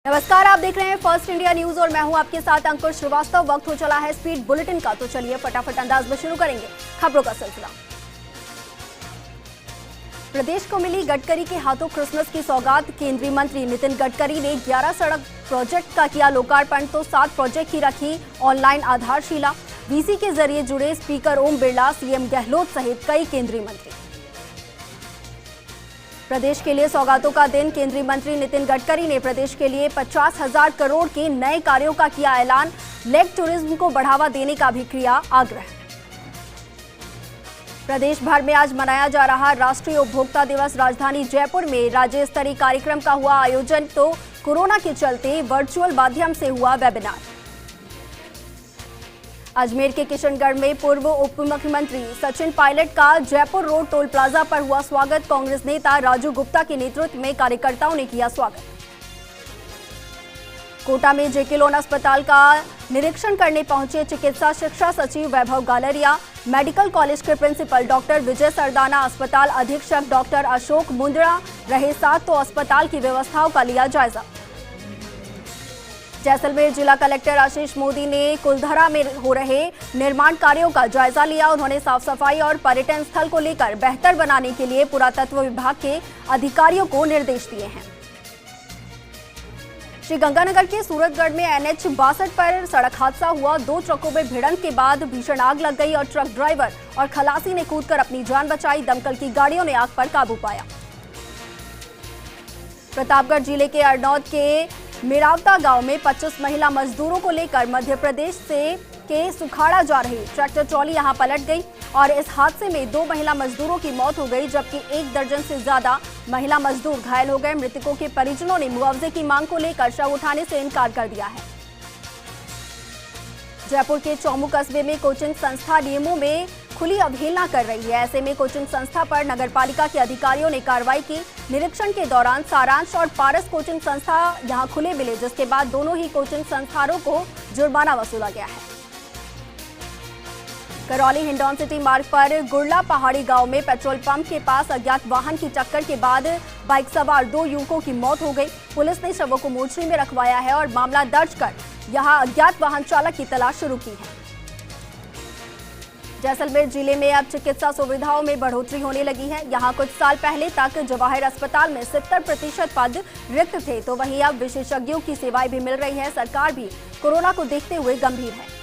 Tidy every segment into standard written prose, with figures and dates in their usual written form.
नमस्कार, आप देख रहे हैं फर्स्ट इंडिया न्यूज और मैं हूं आपके साथ अंकुश श्रीवास्तव। वक्त हो चला है स्पीड बुलेटिन का, तो चलिए फटाफट अंदाज में शुरू करेंगे खबरों का सिलसिला। प्रदेश को मिली गडकरी के हाथों क्रिसमस की सौगात। केंद्रीय मंत्री नितिन गडकरी ने 11 सड़क प्रोजेक्ट का किया लोकार्पण, तो 7 प्रोजेक्ट की रखी ऑनलाइन आधारशिला। वीसी के जरिए जुड़े स्पीकर ओम बिरला, सीएम गहलोत सहित कई केंद्रीय मंत्री। प्रदेश के लिए सौगातों का दिन। केंद्रीय मंत्री नितिन गडकरी ने प्रदेश के लिए 50,000 करोड़ के नए कार्यों का किया ऐलान। लेक टूरिज्म को बढ़ावा देने का भी किया आग्रह। प्रदेश भर में आज मनाया जा रहा राष्ट्रीय उपभोक्ता दिवस। राजधानी जयपुर में राज्य स्तरीय कार्यक्रम का हुआ आयोजन, तो कोरोना के चलते वर्चुअल माध्यम से हुआ वेबिनार। अजमेर के किशनगढ़ में पूर्व उप मुख्यमंत्री सचिन पायलट का जयपुर रोड टोल प्लाजा पर हुआ स्वागत। कांग्रेस नेता राजू गुप्ता के नेतृत्व में कार्यकर्ताओं ने किया स्वागत। कोटा में जेके लोन अस्पताल का निरीक्षण करने पहुंचे चिकित्सा शिक्षा सचिव वैभव गालरिया। मेडिकल कॉलेज के प्रिंसिपल डॉक्टर विजय सरदाना, अस्पताल अधीक्षक डॉक्टर अशोक मुंदड़ा रहे साथ, तो अस्पताल की व्यवस्थाओं का लिया जायजा। जैसलमेर जिला कलेक्टर आशीष मोदी ने कुलधरा में हो रहे निर्माण कार्यों का जायजा लिया। उन्होंने साफ सफाई और पर्यटन स्थल को लेकर बेहतर बनाने के लिए पुरातत्व विभाग के अधिकारियों को निर्देश दिए हैं। श्रीगंगानगर के सूरतगढ़ में NH 62 पर सड़क हादसा हुआ। 2 ट्रकों में भिड़ंत के बाद भीषण आग लग गई और ट्रक ड्राइवर और खलासी ने कूदकर अपनी जान बचाई। दमकल की गाड़ियों ने आग पर काबू पाया। प्रतापगढ़ जिले के अरनौद के मेरावता गांव में 25 महिला मजदूरों को लेकर मध्य प्रदेश के सुखाड़ा जा रही ट्रैक्टर ट्रॉली यहां पलट गई और इस हादसे में 2 महिला मजदूरों की मौत हो गई, जबकि 1 दर्जन से ज्यादा महिला मजदूर घायल हो गए। मृतकों के परिजनों ने मुआवजे की मांग को लेकर शव उठाने से इनकार कर दिया है। जयपुर के चौमू कस्बे में कोचिंग संस्था नियमों में खुली अवहेलना कर रही है। ऐसे में कोचिंग संस्था पर नगरपालिका के अधिकारियों ने कार्रवाई की। निरीक्षण के दौरान सारांश और पारस कोचिंग संस्था यहां खुले मिले, जिसके बाद दोनों ही कोचिंग संस्थानों को जुर्माना वसूला गया है। करौली हिंडौन सिटी मार्ग पर गुड़ला पहाड़ी गांव में पेट्रोल पंप के पास अज्ञात वाहन की टक्कर के बाद बाइक सवार 2 युवकों की मौत हो गई। पुलिस ने शवों को मोर्चरी में रखवाया है और मामला दर्ज कर यहां अज्ञात वाहन चालक की तलाश शुरू की है। जैसलमेर जिले में अब चिकित्सा सुविधाओं में बढ़ोतरी होने लगी है। यहां कुछ साल पहले तक जवाहर अस्पताल में 70% पद रिक्त थे, तो वहीं अब विशेषज्ञों की सेवाएं भी मिल रही है। सरकार भी कोरोना को देखते हुए गंभीर है।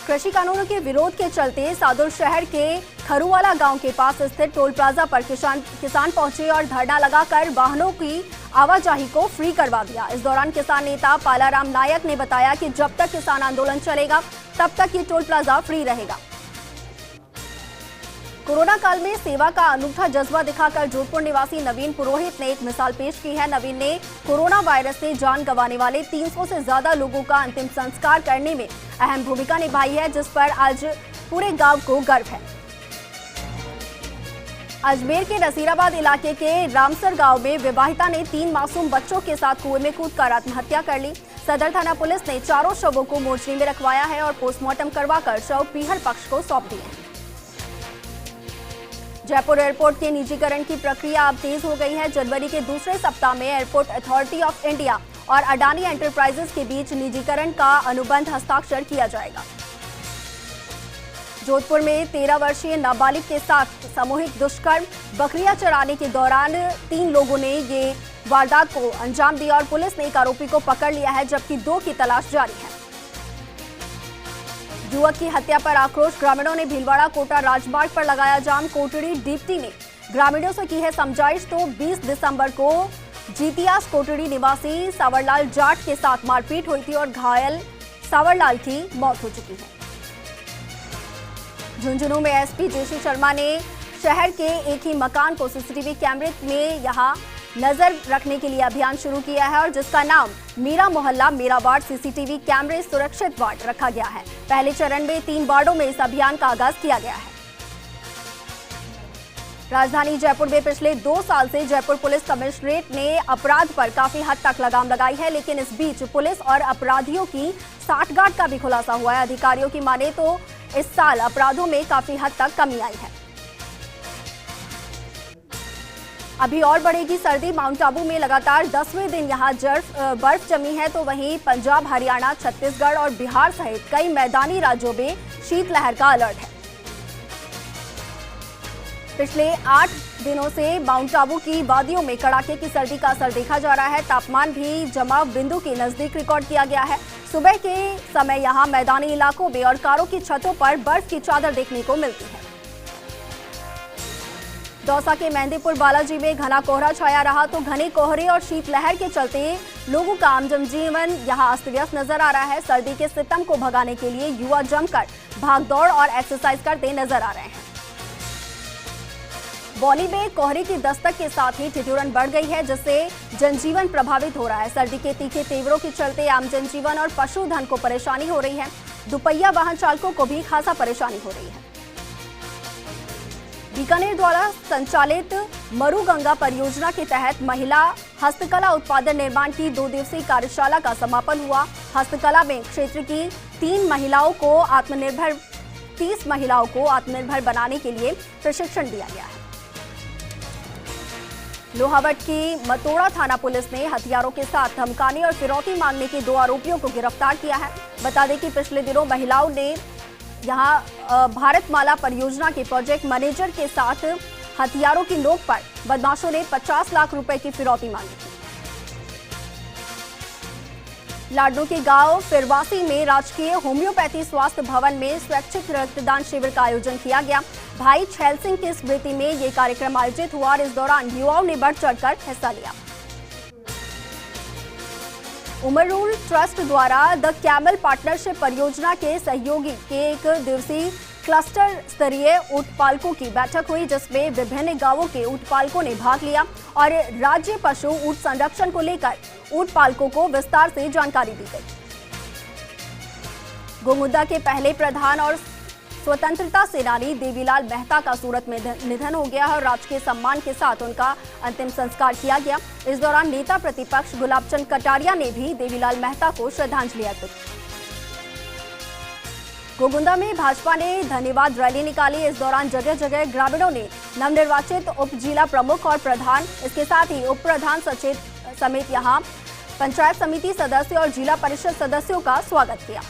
कृषि कानूनों के विरोध के चलते सादुल शहर के खरुवाला गांव के पास स्थित टोल प्लाजा पर किसान पहुंचे और धरना लगाकर वाहनों की आवाजाही को फ्री करवा दिया। इस दौरान किसान नेता पालाराम नायक ने बताया कि जब तक किसान आंदोलन चलेगा तब तक ये टोल प्लाजा फ्री रहेगा। कोरोना काल में सेवा का अनूठा जज्बा दिखाकर जोधपुर निवासी नवीन पुरोहित ने एक मिसाल पेश की है। नवीन ने कोरोना वायरस से जान गंवाने वाले 300 से ज्यादा लोगों का अंतिम संस्कार करने में अहम भूमिका निभाई है, जिस पर आज पूरे गांव को गर्व है। अजमेर के नसीराबाद इलाके के रामसर गांव में विवाहिता ने 3 मासूम बच्चों के साथ कुएं में कूदकर आत्महत्या कर ली। सदर थाना पुलिस ने चारों शवों को मोर्चरी में रखवाया है और पोस्टमार्टम करवाकर शव पीहर पक्ष को सौंप दिए हैं। जयपुर एयरपोर्ट के निजीकरण की प्रक्रिया अब तेज हो गई है। जनवरी के दूसरे सप्ताह में एयरपोर्ट अथॉरिटी ऑफ इंडिया और अडानी एंटरप्राइजेस के बीच निजीकरण का अनुबंध हस्ताक्षर किया जाएगा। जोधपुर में 13 वर्षीय नाबालिग के साथ सामूहिक दुष्कर्म, बकरियां चराने के दौरान 3 लोगों ने ये वारदात को अंजाम दिया और पुलिस ने एक आरोपी को पकड़ लिया है, जबकि 2 की तलाश जारी है। युवक की हत्या पर आक्रोश, ग्रामीणों ने भीलवाड़ा कोटा राजमार्ग पर लगाया जाम। कोटड़ी डिप्टी ने ग्रामीणों से की है समझाइश, तो 20 दिसंबर को जीतियास कोटड़ी निवासी सावरलाल जाट के साथ मारपीट हुई थी और घायल सावरलाल की मौत हो चुकी है। झुंझुनू में एसपी जेसी शर्मा ने शहर के एक ही मकान को सीसीटीवी कैमरे में यहां नजर रखने के लिए अभियान शुरू किया है और जिसका नाम मेरा मोहल्ला मेरा वार्ड सीसीटीवी कैमरे सुरक्षित वार्ड रखा गया है। पहले चरण में 3 वार्डों में इस अभियान का आगाज किया गया है। राजधानी जयपुर में पिछले 2 साल से जयपुर पुलिस कमिश्नरेट ने अपराध पर काफी हद तक लगाम लगाई है, लेकिन इस बीच पुलिस और अपराधियों की साठगांठ का भी खुलासा हुआ है। अधिकारियों की माने तो इस साल अपराधों में काफी हद तक कमी आई है। अभी और बढ़ेगी सर्दी। माउंट आबू में लगातार 10वें दिन यहां बर्फ जमी है, तो वहीं पंजाब, हरियाणा, छत्तीसगढ़ और बिहार सहित कई मैदानी राज्यों में शीतलहर का अलर्ट है। पिछले 8 दिनों से माउंट आबू की वादियों में कड़ाके की सर्दी का असर देखा जा रहा है। तापमान भी जमाव बिंदु के नजदीक रिकॉर्ड किया गया है। सुबह के समय यहां मैदानी इलाकों में और कारों की छतों पर बर्फ की चादर देखने को मिलती है। दौसा के मेहंदीपुर बालाजी में घना कोहरा छाया रहा, तो घने कोहरे और शीतलहर के चलते लोगों का आम जनजीवन यहां अस्त व्यस्त नजर आ रहा है। सर्दी के सितम को भगाने के लिए युवा जमकर भागदौड़ और एक्सरसाइज करते नजर आ रहे हैं। बौली में कोहरे की दस्तक के साथ ही ठिठुरन बढ़ गई है, जिससे जनजीवन प्रभावित हो रहा है। सर्दी के तीखे तेवरों के चलते आम जनजीवन और पशुधन को परेशानी हो रही है। दुपहिया वाहन चालकों को भी खासा परेशानी हो रही है। बीकानेर द्वारा संचालित मरुगंगा परियोजना के तहत महिला हस्तकला उत्पादन निर्माण की 2 दिवसीय कार्यशाला का समापन हुआ। हस्तकला में क्षेत्र की 30 महिलाओं को आत्मनिर्भर बनाने के लिए प्रशिक्षण दिया गया है। लोहावट की मतोड़ा थाना पुलिस ने हथियारों के साथ धमकाने और फिरौती मांगने के 2 आरोपियों को गिरफ्तार किया है। बता दें कि पिछले दिनों महिलाओं ने यहां भारतमाला परियोजना के प्रोजेक्ट मैनेजर के साथ हथियारों की नोक पर बदमाशों ने 50 लाख रुपए की फिरौती मांगी थी। लाडनू के गांव फिरवासी में राजकीय होम्योपैथी स्वास्थ्य भवन में स्वैच्छिक रक्तदान शिविर का आयोजन किया गया। भाई छैल सिंह की स्मृति में ये कार्यक्रम आयोजित हुआ और इस दौरान युवाओं ने बढ़ चढ़कर हिस्सा लिया। उमरूल ट्रस्ट द्वारा द कैमल पार्टनरशिप परियोजना के सहयोगी के 1 दिवसीय क्लस्टर स्तरीय ऊंट पालकों की बैठक हुई, जिसमें विभिन्न गांवों के ऊंट पालकों ने भाग लिया और राज्य पशु ऊंट संरक्षण को लेकर ऊंट पालकों को विस्तार से जानकारी दी गई। गोमुद्दा के पहले प्रधान और स्वतंत्रता सेनानी देवीलाल मेहता का सूरत में निधन हो गया और राजकीय सम्मान के साथ उनका अंतिम संस्कार किया गया। इस दौरान नेता प्रतिपक्ष गुलाबचंद कटारिया ने भी देवीलाल मेहता को श्रद्धांजलि अर्पित की। गोगुंदा में भाजपा ने धन्यवाद रैली निकाली। इस दौरान जगह जगह ग्रामीणों ने नवनिर्वाचित उप जिला प्रमुख और प्रधान, इसके साथ ही उप प्रधान समेत यहां पंचायत समिति सदस्य और जिला परिषद सदस्यों का स्वागत किया।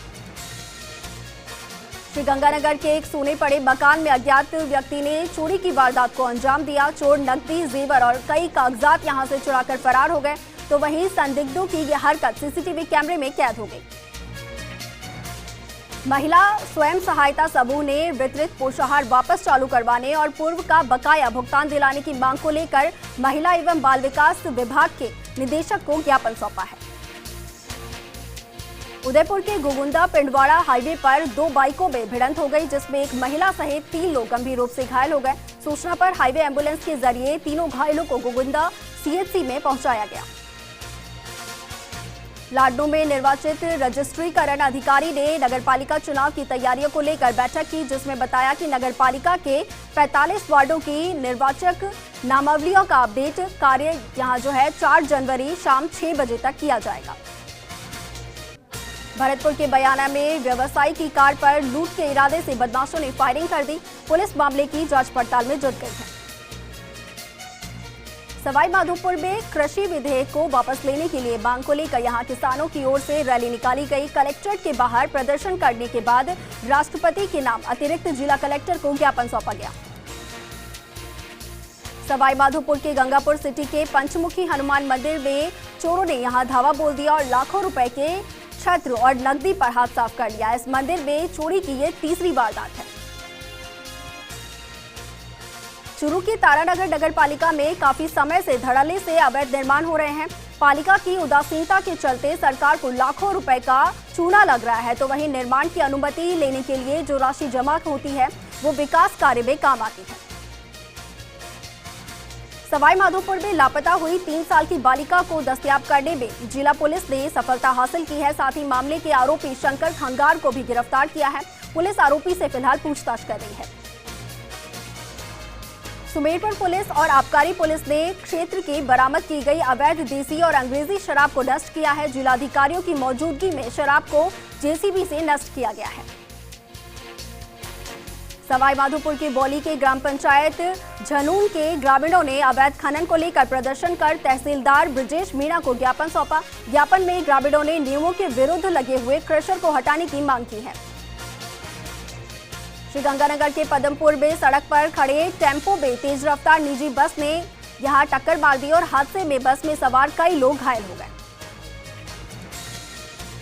श्रीगंगानगर के एक सूने पड़े मकान में अज्ञात व्यक्ति ने चोरी की वारदात को अंजाम दिया। चोर नकदी, जेवर और कई कागजात यहां से चुराकर फरार हो गए, तो वहीं संदिग्धों की यह हरकत सीसीटीवी कैमरे में कैद हो गई। महिला स्वयं सहायता समूह ने वितरित पोषाहार वापस चालू करवाने और पूर्व का बकाया भुगतान दिलाने की मांग को लेकर महिला एवं बाल विकास विभाग के निदेशक को ज्ञापन सौंपा है। उदयपुर के गोगुंदा पिंडवाड़ा हाईवे पर 2 बाइकों में भिड़ंत हो गई, जिसमें एक महिला सहित 3 लोग गंभीर रूप से घायल हो गए। सूचना पर हाईवे एम्बुलेंस के जरिए तीनों घायलों को गोगुंदा सीएचसी में पहुंचाया गया। लाडनू में निर्वाचित रजिस्ट्रीकरण अधिकारी ने नगरपालिका चुनाव की तैयारियों को लेकर बैठक की, जिसमें बताया कि नगरपालिका के 45 वार्डों की निर्वाचक नामावलियों का अपडेट कार्य यहां 4 जनवरी शाम 6 बजे तक किया जाएगा। भरतपुर के बयाना में व्यवसायी की कार पर लूट के इरादे से बदमाशों ने फायरिंग कर दी। पुलिस मामले की जांच पड़ताल में जुट गई है। सवाई माधोपुर में कृषि विधेयक को वापस लेने के लिए मांग को लेकर यहां किसानों की ओर से रैली निकाली गई। कलेक्ट्रेट के बाहर प्रदर्शन करने के बाद राष्ट्रपति के नाम अतिरिक्त जिला कलेक्टर को ज्ञापन सौंपा गया। सवाई माधोपुर के गंगापुर सिटी के पंचमुखी हनुमान मंदिर में चोरों ने यहां धावा बोल दिया और लाखों रुपए के छत्र और नकदी पर हाथ साफ कर लिया। इस मंदिर में चोरी की ये तीसरी वारदात है। चूरू की तारानगर नगर पालिका में काफी समय से धड़ल्ले से अवैध निर्माण हो रहे हैं। पालिका की उदासीनता के चलते सरकार को लाखों रुपए का चूना लग रहा है, तो वहीं निर्माण की अनुमति लेने के लिए जो राशि जमा होती है वो विकास कार्य में काम आती है। सवाई माधोपुर में लापता हुई 3 साल की बालिका को दस्तयाब करने में जिला पुलिस ने सफलता हासिल की है। साथ ही मामले के आरोपी शंकर खंगार को भी गिरफ्तार किया है। पुलिस आरोपी से फिलहाल पूछताछ कर रही है। सुमेरपुर पुलिस और आबकारी पुलिस ने क्षेत्र की बरामद की गई अवैध देसी और अंग्रेजी शराब को नष्ट किया है। जिलाधिकारियों की मौजूदगी में शराब को जेसीबी से नष्ट किया गया है। सवाई माधोपुर की बौली के ग्राम पंचायत झनून के ग्रामीणों ने अवैध खनन को लेकर प्रदर्शन कर तहसीलदार ब्रजेश मीणा को ज्ञापन सौंपा। ज्ञापन में ग्रामीणों ने नियमों के विरुद्ध लगे हुए क्रशर को हटाने की मांग की है। श्रीगंगानगर के पदमपुर में सड़क पर खड़े टेम्पो में तेज रफ्तार निजी बस ने यहां टक्कर मार दी और हादसे में बस में सवार कई लोग घायल हो गए।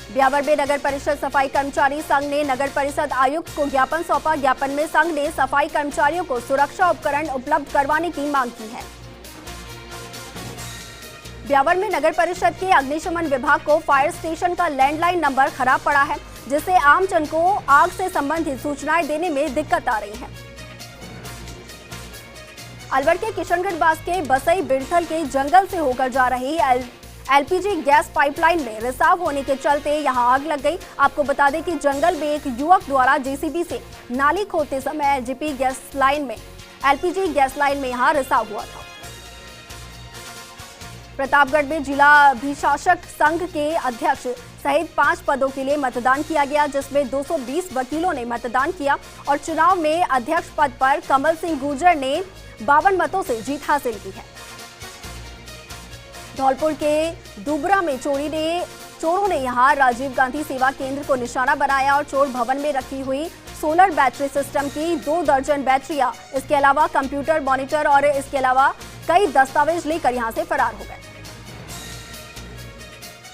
ब्यावर में नगर परिषद सफाई कर्मचारी संघ ने नगर परिषद आयुक्त को ज्ञापन सौंपा। ज्ञापन में संघ ने सफाई कर्मचारियों को सुरक्षा उपकरण उपलब्ध करवाने की मांग की है। ब्यावर में नगर परिषद के अग्निशमन विभाग को फायर स्टेशन का लैंडलाइन नंबर खराब पड़ा है, जिससे आमजन को आग से संबंधित सूचनाएं देने में दिक्कत आ रही है। अलवर के किशनगढ़ बास के बसई बिरथल के जंगल से होकर जा रही एलपीजी गैस पाइपलाइन में रिसाव होने के चलते यहां आग लग गई। आपको बता दें कि जंगल में एक युवक द्वारा जेसीबी से नाली खोदते समय एलपीजी गैस लाइन में यहां रिसाव हुआ था। प्रतापगढ़ में जिला अभिशासक संघ के अध्यक्ष सहित 5 पदों के लिए मतदान किया गया, जिसमें 220 वकीलों ने मतदान किया और चुनाव में अध्यक्ष पद पर कमल सिंह गुर्जर ने 52 मतों से जीत हासिल की है। धौलपुर के दुबरा में चोरों ने यहां राजीव गांधी सेवा केंद्र को निशाना बनाया और चोर भवन में रखी हुई सोलर बैटरी सिस्टम की 2 दर्जन बैटरियां, इसके अलावा कंप्यूटर मॉनिटर और इसके अलावा कई दस्तावेज लेकर यहां से फरार हो गए।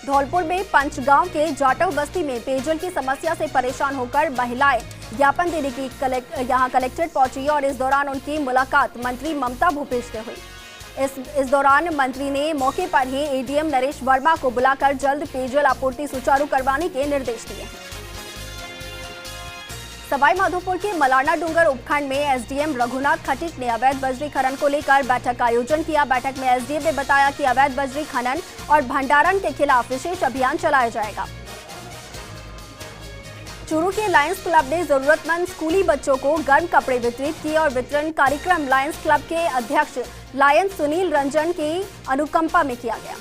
धौलपुर में पंचगांव के जाटव बस्ती में पेयजल की समस्या से परेशान होकर महिलाएं ज्ञापन देने की यहां कलेक्ट्रेट पहुंची और इस दौरान उनकी मुलाकात मंत्री ममता भूपेश से हुई। इस दौरान मंत्री ने मौके पर ही एडीएम नरेश वर्मा को बुलाकर जल्द पेयजल आपूर्ति सुचारू करवाने के निर्देश दिए। सवाई माधोपुर के मलारना डूंगर उपखंड में एसडीएम रघुनाथ खटीक ने अवैध बजरी खनन को लेकर बैठक का आयोजन किया। बैठक में एसडीएम ने बताया कि अवैध बजरी खनन और भंडारण के खिलाफ विशेष अभियान चलाया जाएगा। चूरू के लायंस क्लब ने जरूरतमंद स्कूली बच्चों को गर्म कपड़े वितरित किए और वितरण कार्यक्रम लायंस क्लब के अध्यक्ष लायंस सुनील रंजन की अनुकंपा में किया गया।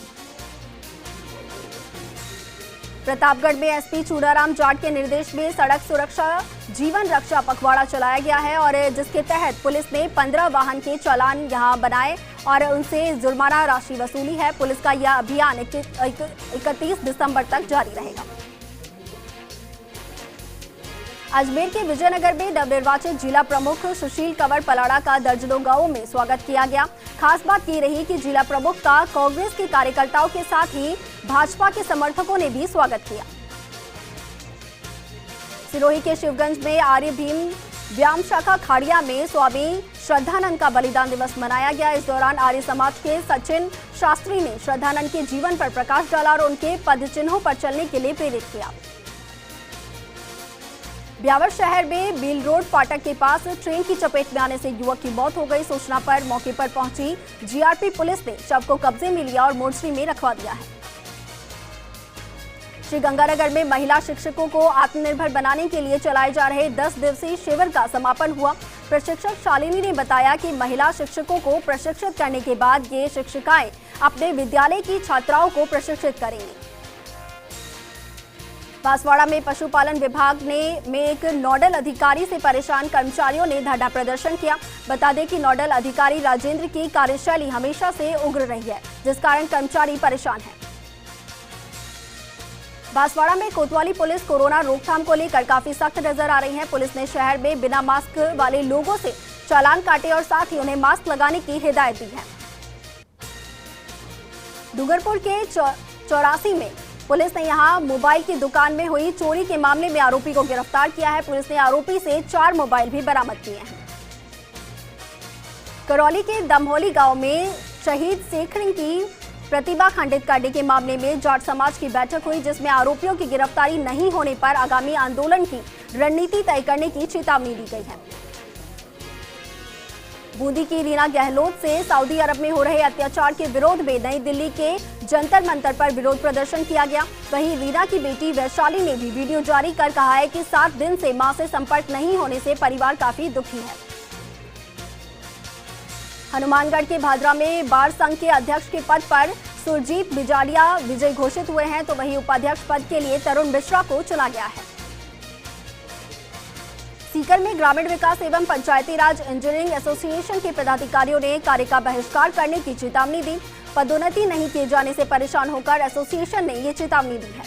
प्रतापगढ़ में एसपी चूड़ाराम जाट के निर्देश में सड़क सुरक्षा जीवन रक्षा पखवाड़ा चलाया गया है और जिसके तहत पुलिस ने 15 वाहन के चालान यहां बनाए और उनसे जुर्माना राशि वसूली है। पुलिस का यह अभियान 31 दिसंबर तक जारी रहेगा। अजमेर के विजयनगर में नवनिर्वाचित जिला प्रमुख सुशील कंवर पलाड़ा का दर्जनों गांवों में स्वागत किया गया। खास बात ये रही कि जिला प्रमुख का कांग्रेस के कार्यकर्ताओं के साथ ही भाजपा के समर्थकों ने भी स्वागत किया। सिरोही के शिवगंज में आर्य भीम व्यायाम शाखा खाड़िया में स्वामी श्रद्धानंद का बलिदान दिवस मनाया गया। इस दौरान आर्य समाज के सचिन शास्त्री ने श्रद्धानंद के जीवन पर प्रकाश डाला और उनके पदचिन्हों पर चलने के लिए प्रेरित किया। ब्यावर शहर में बील रोड फाटक के पास ट्रेन की चपेट में आने से युवक की मौत हो गई। सूचना पर मौके पर पहुंची जीआरपी पुलिस ने शव को कब्जे में लिया और मोर्चरी में रखवा दिया है। श्रीगंगानगर में महिला शिक्षकों को आत्मनिर्भर बनाने के लिए चलाए जा रहे 10 दिवसीय शिविर का समापन हुआ। प्रशिक्षक शालिनी ने बताया कि महिला शिक्षकों को प्रशिक्षित करने के बाद ये शिक्षिकाएं अपने विद्यालय की छात्राओं को प्रशिक्षित करेंगी। बांसवाड़ा में पशुपालन विभाग में एक नोडल अधिकारी से परेशान कर्मचारियों ने धरना प्रदर्शन किया। बता दें कि नोडल अधिकारी राजेंद्र की कार्यशैली हमेशा से उग्र रही है, जिस कारण कर्मचारी परेशान हैं। बांसवाड़ा में कोतवाली पुलिस कोरोना रोकथाम को लेकर काफी सख्त नजर आ रही है। पुलिस ने शहर में बिना मास्क वाले लोगों से चालान काटे और साथ ही उन्हें मास्क लगाने की हिदायत दी है। डूंगरपुर के 84 में पुलिस ने यहां मोबाइल की दुकान में हुई चोरी के मामले में आरोपी को गिरफ्तार किया है। पुलिस ने आरोपी से 4 मोबाइल भी बरामद किए हैं। करौली के दमहोली गांव में शहीद शेखरिंग की प्रतिभा खंडित करने के मामले में जाट समाज की बैठक हुई, जिसमें आरोपियों की गिरफ्तारी नहीं होने पर आगामी आंदोलन की रणनीति तय करने की चेतावनी दी गई है। बूंदी की रीना गहलोत से सऊदी अरब में हो रहे अत्याचार के विरोध में नई दिल्ली के जंतर मंतर पर विरोध प्रदर्शन किया गया। वहीं रीना की बेटी वैशाली ने भी वीडियो जारी कर कहा है कि 7 दिन से मां से संपर्क नहीं होने से परिवार काफी दुखी है। हनुमानगढ़ के भादरा में बार संघ के अध्यक्ष के पद पर सुरजीत बिजारिया विजय घोषित हुए हैं, तो वहीं उपाध्यक्ष पद के लिए तरुण मिश्रा को चुना गया है। सीकर में ग्रामीण विकास एवं पंचायती राज इंजीनियरिंग एसोसिएशन के पदाधिकारियों ने कार्य का बहिष्कार करने की चेतावनी दी। पदोन्नति नहीं किए जाने से परेशान होकर एसोसिएशन ने ये चेतावनी दी है।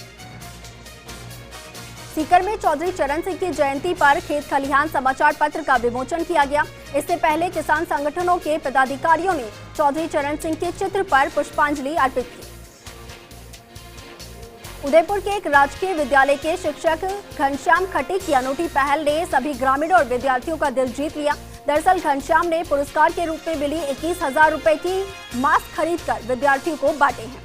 सीकर में चौधरी चरण सिंह की जयंती पर खेत खलिहान समाचार पत्र का विमोचन किया गया। इससे पहले किसान संगठनों के पदाधिकारियों ने चौधरी चरण सिंह के चित्र पर पुष्पांजलि अर्पित की। उदयपुर के एक राजकीय विद्यालय के शिक्षक घनश्याम खटीक की अनूठी पहल ने सभी ग्रामीण और विद्यार्थियों का दिल जीत लिया। दरअसल घनश्याम ने पुरस्कार के रूप में मिली 21,000 रुपए की मास्क खरीदकर विद्यार्थियों को बांटे हैं।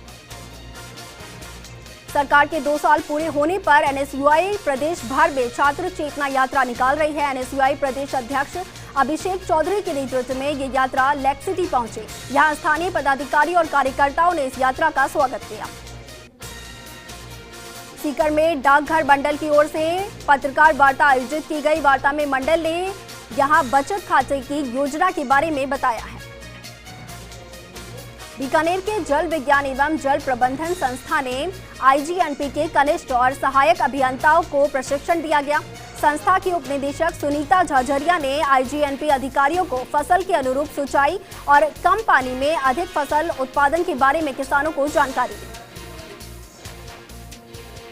सरकार के 2 साल पूरे होने पर एनएसयूआई प्रदेश भर में छात्र चेतना यात्रा निकाल रही है। एनएसयूआई प्रदेश अध्यक्ष अभिषेक चौधरी के नेतृत्व में ये यात्रा लेक सिटी पहुंचे। यहां स्थानीय पदाधिकारी और कार्यकर्ताओं ने इस यात्रा का स्वागत किया। सीकर में डाकघर मंडल की ओर से पत्रकार वार्ता आयोजित की गई। वार्ता में मंडल ने यहां बचत खाते की योजना के बारे में बताया है। बीकानेर के जल विज्ञान एवं जल प्रबंधन संस्था ने आईजीएनपी के कनिष्ठ और सहायक अभियंताओं को प्रशिक्षण दिया गया। संस्था की उपनिदेशक सुनीता झाझरिया ने आईजीएनपी अधिकारियों को फसल के अनुरूप सिंचाई और कम पानी में अधिक फसल उत्पादन के बारे में किसानों को जानकारी दी।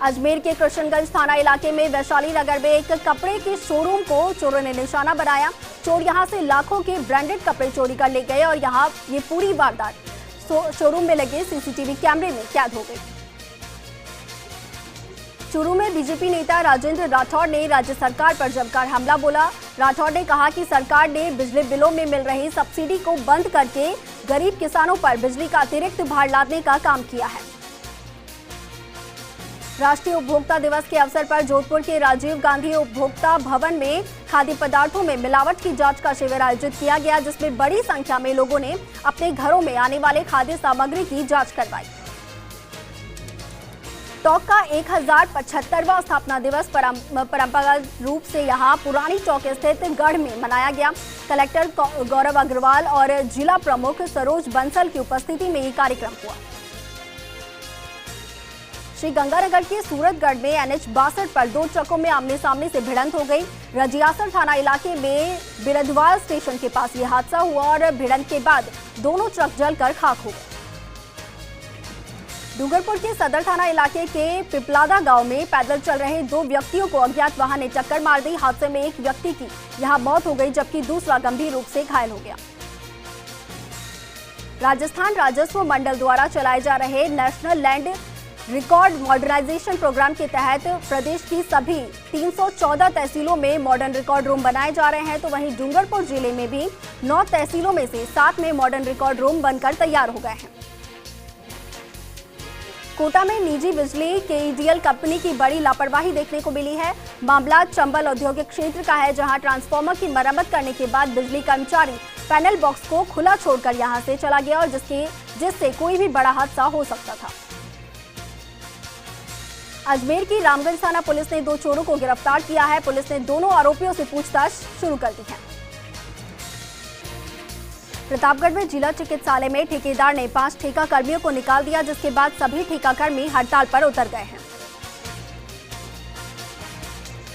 अजमेर के कृष्णगंज थाना इलाके में वैशाली नगर में एक कपड़े के शोरूम को चोरों ने निशाना बनाया। चोर यहां से लाखों के ब्रांडेड कपड़े चोरी कर ले गए और यहां ये पूरी वारदात शोरूम में लगे सीसीटीवी कैमरे में कैद हो गई। चूरू में बीजेपी नेता राजेंद्र राठौड़ ने राज्य सरकार पर जमकर हमला बोला। राठौड़ ने कहा कि सरकार ने बिजली बिलों में मिल रही सब्सिडी को बंद करके गरीब किसानों पर बिजली का अतिरिक्त भार लादने का काम किया है। राष्ट्रीय उपभोक्ता दिवस के अवसर पर जोधपुर के राजीव गांधी उपभोक्ता भवन में खाद्य पदार्थों में मिलावट की जांच का शिविर आयोजित किया गया, जिसमें बड़ी संख्या में लोगों ने अपने घरों में आने वाले खाद्य सामग्री की जांच करवाई। टॉक का 1075वां स्थापना दिवस परंपरागत रूप से यहां पुरानी चौक स्थित गढ़ में मनाया गया। कलेक्टर गौरव अग्रवाल और जिला प्रमुख सरोज बंसल की उपस्थिति में ये कार्यक्रम हुआ। श्री गंगानगर के सूरतगढ़ में NH 62 पर 2 ट्रकों में आमने सामने से भिड़ंत हो गई। रजियासर थाना इलाके में बिरदवाल स्टेशन के पास यह हादसा हुआ और भिड़ंत के बाद दोनों ट्रक जलकर खाक हो गए। डूंगरपुर के सदर थाना इलाके के पिपलादा गांव में पैदल चल रहे 2 व्यक्तियों को अज्ञात वाहन ने टक्कर मार दी। हादसे में एक व्यक्ति की यहां मौत हो गई, जबकि दूसरा गंभीर रूप से घायल हो गया। राजस्थान राजस्व मंडल द्वारा चलाए जा रहे national land record modernisation programme के तहत प्रदेश की सभी 314 तहसीलों में मॉडर्न रिकॉर्ड रूम बनाए जा रहे हैं, तो वहीं डूंगरपुर जिले में भी 9 तहसीलों में से 7 में मॉडर्न रिकॉर्ड रूम बनकर तैयार हो गए हैं। कोटा में निजी बिजली केईडीएल कंपनी की बड़ी लापरवाही देखने को मिली है। मामला चंबल औद्योगिक क्षेत्र का है, जहां ट्रांसफार्मर की मरम्मत करने के बाद बिजली कर्मचारी पैनल बॉक्स को खुला छोड़कर यहां से चला गया और जिससे कोई भी बड़ा हादसा हो सकता था। अजमेर की रामगंज थाना पुलिस ने 2 चोरों को गिरफ्तार किया है। पुलिस ने दोनों आरोपियों से पूछताछ शुरू कर दी है। प्रतापगढ़ में जिला चिकित्सालय में ठेकेदार ने 5 ठेका कर्मियों को निकाल दिया, जिसके बाद सभी ठेका कर्मी हड़ताल पर उतर गए हैं।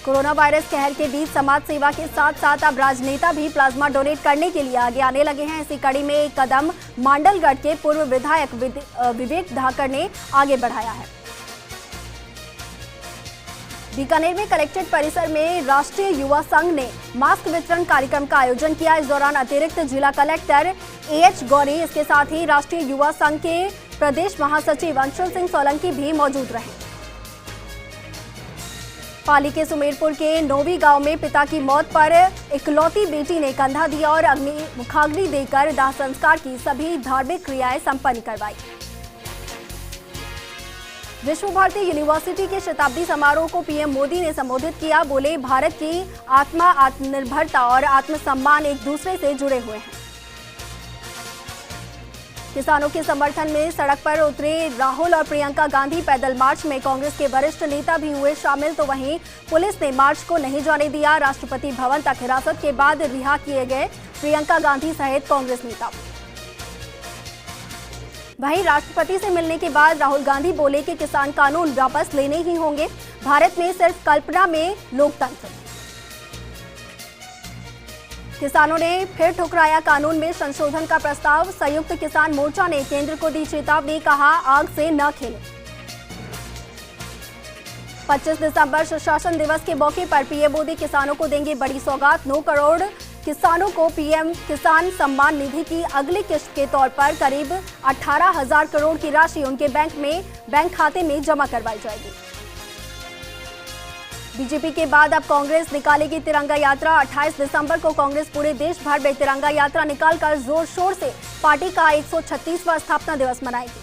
कोरोना वायरस कहर के बीच समाज सेवा के साथ साथ अब राजनेता भी प्लाज्मा डोनेट करने के लिए आगे आने लगे हैं। इसी कड़ी में एक कदम मांडलगढ़ के पूर्व विधायक विवेक धाकर ने आगे बढ़ाया है। बीकानेर में कलेक्ट्रेट परिसर में राष्ट्रीय युवा संघ ने मास्क वितरण कार्यक्रम का आयोजन किया। इस दौरान अतिरिक्त जिला कलेक्टर AH गौरी, इसके साथ ही राष्ट्रीय युवा संघ के प्रदेश महासचिव अंशुल सिंह सोलंकी भी मौजूद रहे। पाली के सुमेरपुर के नोवी गांव में पिता की मौत पर इकलौती बेटी ने कंधा दिया और अग्नि मुखाग्नि देकर दाह संस्कार की सभी धार्मिक क्रियाएं संपन्न करवाई। विश्व भारती यूनिवर्सिटी के शताब्दी समारोह को पीएम मोदी ने संबोधित किया। बोले, भारत की आत्मा, आत्मनिर्भरता और आत्मसम्मान एक दूसरे से जुड़े हुए हैं। किसानों के समर्थन में सड़क पर उतरे राहुल और प्रियंका गांधी। पैदल मार्च में कांग्रेस के वरिष्ठ नेता भी हुए शामिल, तो वहीं पुलिस ने मार्च को नहीं जाने दिया। राष्ट्रपति भवन तक हिरासत के बाद रिहा किए गए प्रियंका गांधी सहित कांग्रेस नेता। वहीं राष्ट्रपति से मिलने के बाद राहुल गांधी बोले कि किसान कानून वापस लेने ही होंगे। भारत में सिर्फ कल्पना में लोकतंत्र। किसानों ने फिर ठुकराया कानून में संशोधन का प्रस्ताव। संयुक्त किसान मोर्चा ने केंद्र को दी चेतावनी, कहा आग से न खेलें। 25 दिसंबर सुशासन दिवस के मौके पर पीएम मोदी किसानों को देंगे बड़ी सौगात। 9 करोड़ किसानों को पीएम किसान सम्मान निधि की अगली किश्त के तौर पर करीब 18,000 करोड़ की राशि उनके बैंक खाते में जमा करवाई जाएगी। बीजेपी के बाद अब कांग्रेस निकालेगी तिरंगा यात्रा। 28 दिसंबर को कांग्रेस पूरे देश भर में तिरंगा यात्रा निकालकर जोर शोर से पार्टी का 136वां स्थापना दिवस मनाएगी।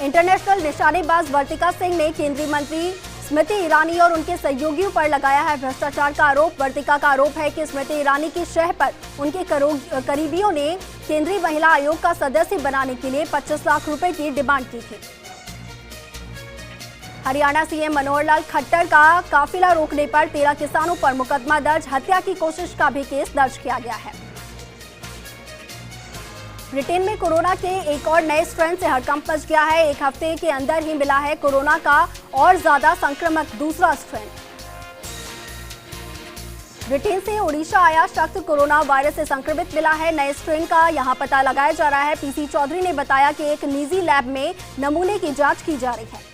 इंटरनेशनल निशानेबाज वर्तिका सिंह ने केंद्रीय मंत्री स्मृति ईरानी और उनके सहयोगियों पर लगाया है भ्रष्टाचार का आरोप। वर्तिका का आरोप है कि स्मृति ईरानी की शह पर उनके करीबियों ने केंद्रीय महिला आयोग का सदस्य बनाने के लिए 25 लाख रुपए की डिमांड की थी। हरियाणा सीएम मनोहर लाल खट्टर का काफिला रोकने पर 13 किसानों पर मुकदमा दर्ज। हत्या की कोशिश का भी केस दर्ज किया गया है। ब्रिटेन में कोरोना के एक और नए स्ट्रेन से हड़कंप मच गया है। एक हफ्ते के अंदर ही मिला है कोरोना का और ज्यादा संक्रामक दूसरा स्ट्रेन। ब्रिटेन से ओडिशा आया शख्स कोरोना वायरस से संक्रमित मिला है। नए स्ट्रेन का यहां पता लगाया जा रहा है। पीसी चौधरी ने बताया कि एक निजी लैब में नमूने की जांच की जा रही है।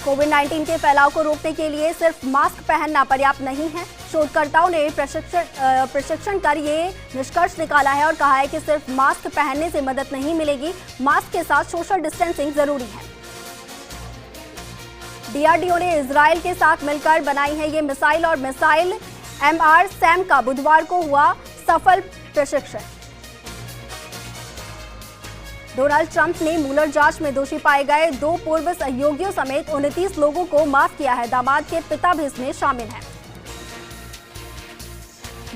कोविड-19 के फैलाव को रोकने के लिए सिर्फ मास्क पहनना पर्याप्त नहीं है। शोधकर्ताओं ने प्रशिक्षण कर ये निष्कर्ष निकाला है और कहा है कि सिर्फ मास्क पहनने से मदद नहीं मिलेगी, मास्क के साथ सोशल डिस्टेंसिंग जरूरी है। डीआरडीओ ने इजराइल के साथ मिलकर बनाई है ये मिसाइल और मिसाइल एमआर सैम का बुधवार को हुआ सफल प्रशिक्षण। डोनाल्ड ट्रंप ने मुलर जांच में दोषी पाए गए 2 पूर्व सहयोगियों समेत 29 लोगों को माफ किया है। दामाद के पिता भी इसमें शामिल हैं।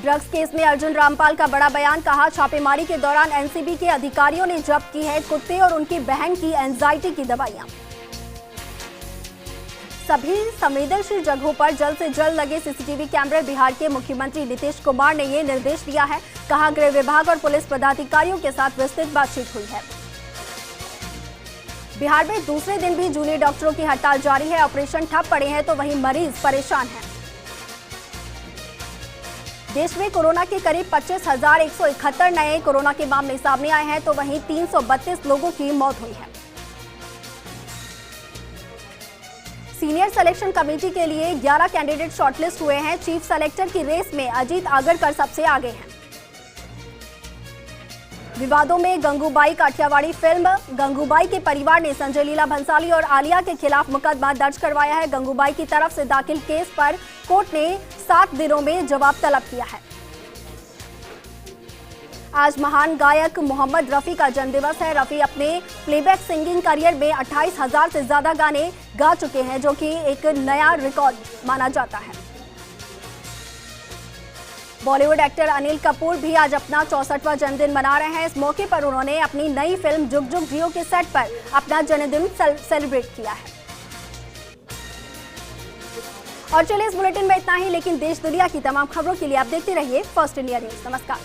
ड्रग्स केस में अर्जुन रामपाल का बड़ा बयान, कहा छापेमारी के दौरान एनसीबी के अधिकारियों ने जब्त की है कुत्ते और उनकी बहन की एंजाइटी की दवाइयां। सभी संवेदनशील जगहों पर जल्द से जल्द लगे सीसीटीवी कैमरे। बिहार के मुख्यमंत्री नीतीश कुमार ने ये निर्देश दिया है। कहा गृह विभाग और पुलिस पदाधिकारियों के साथ विस्तृत बातचीत हुई है। बिहार में दूसरे दिन भी जूनियर डॉक्टरों की हड़ताल जारी है। ऑपरेशन ठप पड़े हैं तो वहीं मरीज परेशान हैं। देश में कोरोना के करीब 25,171 नए कोरोना के मामले सामने आए हैं तो वहीं 332 लोगों की मौत हुई है। सीनियर सिलेक्शन कमेटी के लिए 11 कैंडिडेट शॉर्टलिस्ट हुए हैं। चीफ सेलेक्टर की रेस में अजीत आगरकर सबसे आगे हैं। विवादों में गंगूबाई काठियावाड़ी फिल्म। गंगूबाई के परिवार ने संजय लीला भंसाली और आलिया के खिलाफ मुकदमा दर्ज करवाया है। गंगूबाई की तरफ से दाखिल केस पर कोर्ट ने 7 दिनों में जवाब तलब किया है। आज महान गायक मोहम्मद रफी का जन्मदिवस है। रफी अपने प्लेबैक सिंगिंग करियर में 28,000 से ज्यादा गाने गा चुके हैं, जो कि एक नया रिकॉर्ड माना जाता है। बॉलीवुड एक्टर अनिल कपूर भी आज अपना 64वां जन्मदिन मना रहे हैं। इस मौके पर उन्होंने अपनी नई फिल्म जुग जुग जियो के सेट पर अपना जन्मदिन सेलिब्रेट किया है। और चलिए इस बुलेटिन में इतना ही, लेकिन देश दुनिया की तमाम खबरों के लिए आप देखते रहिए फर्स्ट इंडिया न्यूज। नमस्कार।